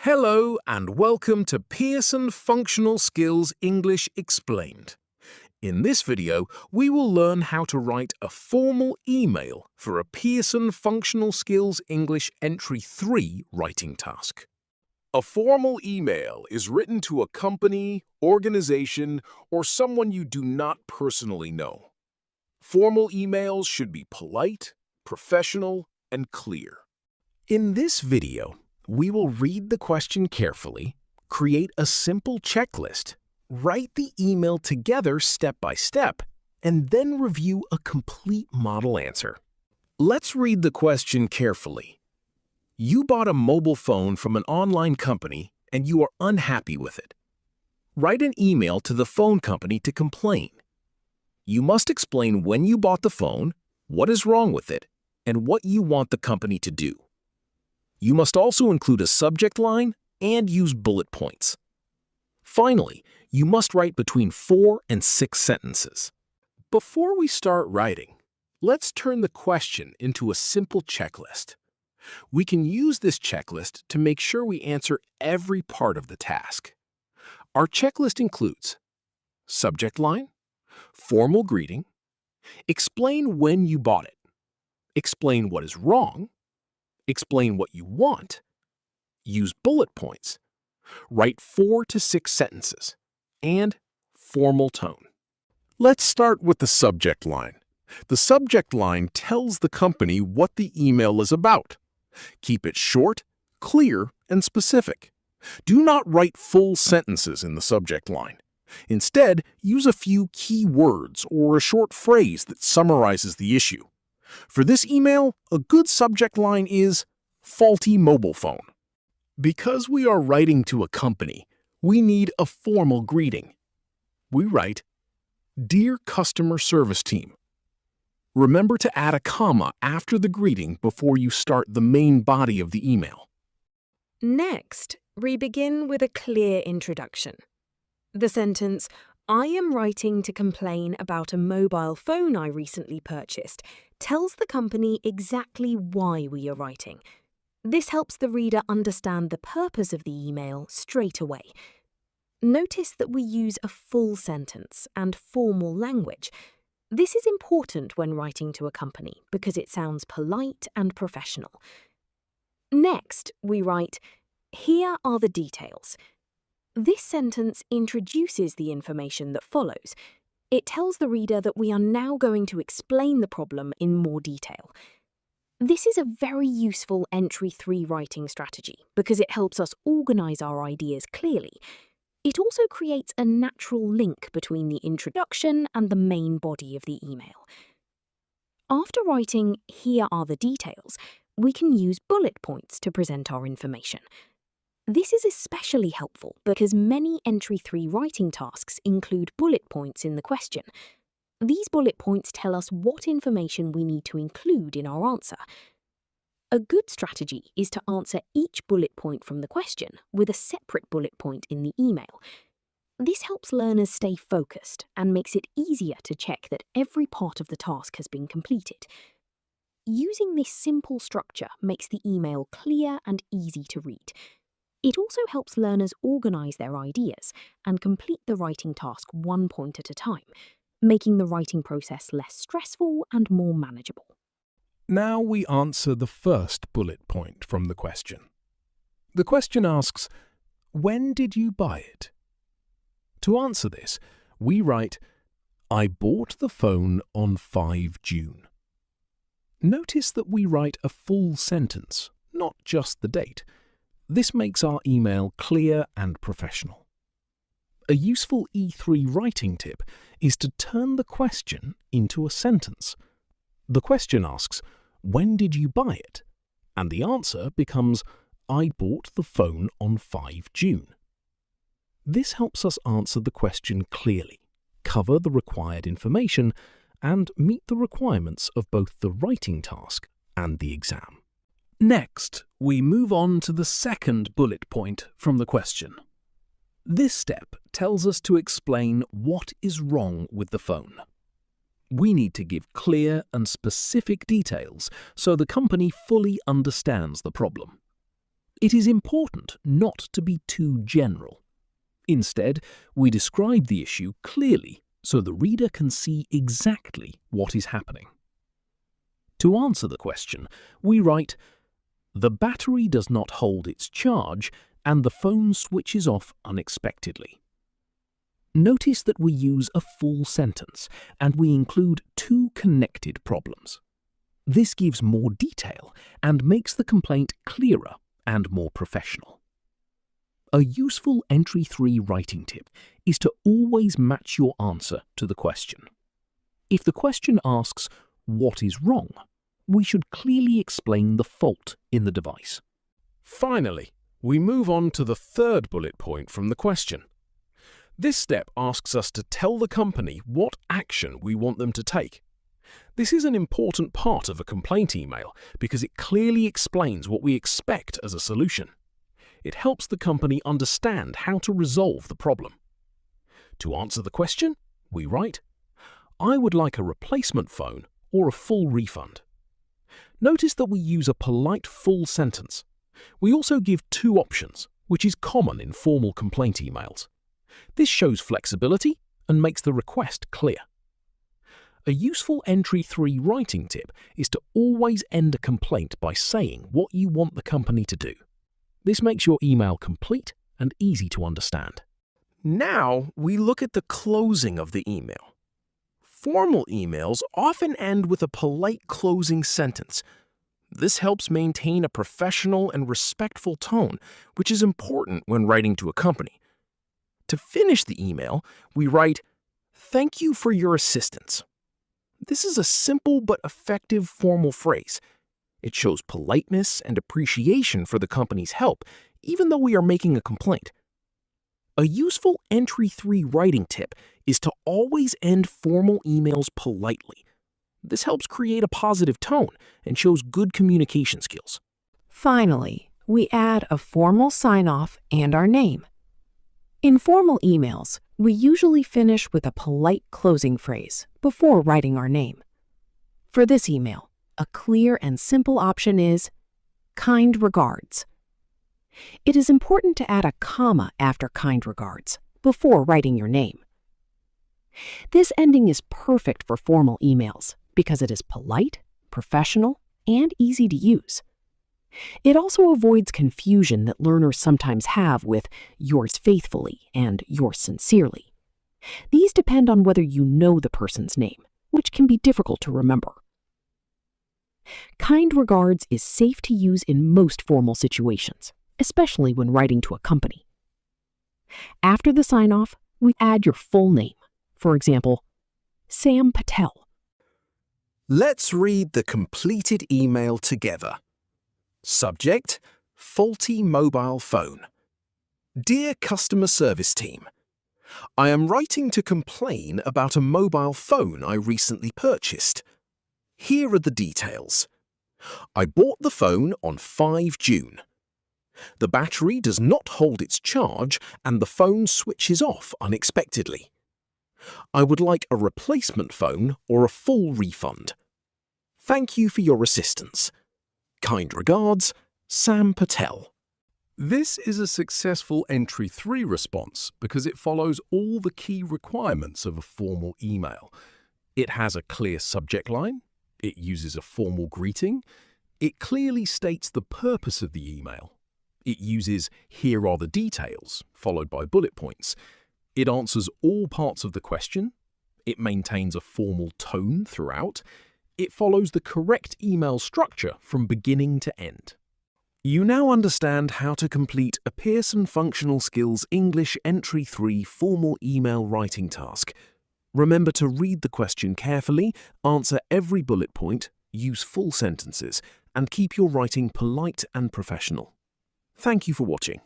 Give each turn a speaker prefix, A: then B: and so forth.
A: Hello and welcome to Pearson Functional Skills English Explained. In this video, we will learn how to write a formal email for a Pearson Functional Skills English Entry 3 writing task. A formal email is written to a company, organization, or someone you do not personally know. Formal emails should be polite, professional, and clear. In this video, we will read the question carefully, create a simple checklist, write the email together step by step, and then review a complete model answer. Let's read the question carefully. You bought a mobile phone from an online company and you are unhappy with it. Write an email to the phone company to complain. You must explain when you bought the phone, what is wrong with it, and what you want the company to do. You must also include a subject line and use bullet points. Finally, you must write between 4 and 6 sentences. Before we start writing, let's turn the question into a simple checklist. We can use this checklist to make sure we answer every part of the task. Our checklist includes subject line, formal greeting, explain when you bought it, explain what is wrong, explain what you want, use bullet points, write 4 to 6 sentences, and formal tone. Let's start with the subject line. The subject line tells the company what the email is about. Keep it short, clear, and specific. Do not write full sentences in the subject line. Instead, use a few key words or a short phrase that summarizes the issue. For this email, a good subject line is faulty mobile phone. Because we are writing to a company, we need a formal greeting. We write, Dear Customer Service Team. Remember to add a comma after the greeting before you start the main body of the email.
B: Next, we begin with a clear introduction. The sentence, I am writing to complain about a mobile phone I recently purchased, tells the company exactly why we are writing. This helps the reader understand the purpose of the email straight away. Notice that we use a full sentence and formal language. This is important when writing to a company because it sounds polite and professional. Next, we write, Here are the details. This sentence introduces the information that follows. It tells the reader that we are now going to explain the problem in more detail. This is a very useful Entry 3 writing strategy because it helps us organize our ideas clearly. It also creates a natural link between the introduction and the main body of the email. After writing, Here are the details, we can use bullet points to present our information. This is especially helpful because many Entry 3 writing tasks include bullet points in the question. These bullet points tell us what information we need to include in our answer. A good strategy is to answer each bullet point from the question with a separate bullet point in the email. This helps learners stay focused and makes it easier to check that every part of the task has been completed. Using this simple structure makes the email clear and easy to read. It also helps learners organize their ideas and complete the writing task one point at a time, making the writing process less stressful and more manageable.
A: Now we answer the first bullet point from the question. The question asks, When did you buy it? To answer this, we write, I bought the phone on 5 June. Notice that we write a full sentence, not just the date. This makes our email clear and professional. A useful E3 writing tip is to turn the question into a sentence. The question asks, When did you buy it? And the answer becomes, I bought the phone on 5 June. This helps us answer the question clearly, cover the required information, and meet the requirements of both the writing task and the exam. Next, we move on to the second bullet point from the question. This step tells us to explain what is wrong with the phone. We need to give clear and specific details so the company fully understands the problem. It is important not to be too general. Instead, we describe the issue clearly so the reader can see exactly what is happening. To answer the question, we write, "The battery does not hold its charge and the phone switches off unexpectedly." Notice that we use a full sentence and we include two connected problems. This gives more detail and makes the complaint clearer and more professional. A useful entry 3 writing tip is to always match your answer to the question. If the question asks, "What is wrong?" we should clearly explain the fault in the device.
C: Finally, we move on to the third bullet point from the question. This step asks us to tell the company what action we want them to take. This is an important part of a complaint email because it clearly explains what we expect as a solution. It helps the company understand how to resolve the problem. To answer the question, we write, "I would like a replacement phone or a full refund." Notice that we use a polite full sentence. We also give two options, which is common in formal complaint emails. This shows flexibility and makes the request clear. A useful entry 3 writing tip is to always end a complaint by saying what you want the company to do. This makes your email complete and easy to understand. Now we look at the closing of the email. Formal emails often end with a polite closing sentence. This helps maintain a professional and respectful tone, which is important when writing to a company. To finish the email, we write, "Thank you for your assistance." This is a simple but effective formal phrase. It shows politeness and appreciation for the company's help, even though we are making a complaint. A useful entry 3 writing tip is to always end formal emails politely. This helps create a positive tone and shows good communication skills.
B: Finally, we add a formal sign-off and our name. In formal emails, we usually finish with a polite closing phrase before writing our name. For this email, a clear and simple option is "Kind regards." It is important to add a comma after "kind regards" before writing your name. This ending is perfect for formal emails because it is polite, professional, and easy to use. It also avoids confusion that learners sometimes have with "yours faithfully" and "yours sincerely." These depend on whether you know the person's name, which can be difficult to remember. Kind regards is safe to use in most formal situations, especially when writing to a company. After the sign-off, we add your full name. For example, Sam Patel.
C: Let's read the completed email together. Subject: faulty mobile phone. Dear customer service team, I am writing to complain about a mobile phone I recently purchased. Here are the details. I bought the phone on 5 June. The battery does not hold its charge and the phone switches off unexpectedly. I would like a replacement phone or a full refund. Thank you for your assistance. Kind regards, Sam Patel. This is a successful entry 3 response because it follows all the key requirements of a formal email. It has a clear subject line, it uses a formal greeting, it clearly states the purpose of the email, it uses "here are the details" followed by bullet points, it answers all parts of the question, it maintains a formal tone throughout, it follows the correct email structure from beginning to end. You now understand how to complete a Pearson Functional Skills English Entry 3 formal email writing task. Remember to read the question carefully, answer every bullet point, use full sentences, and keep your writing polite and professional. Thank you for watching.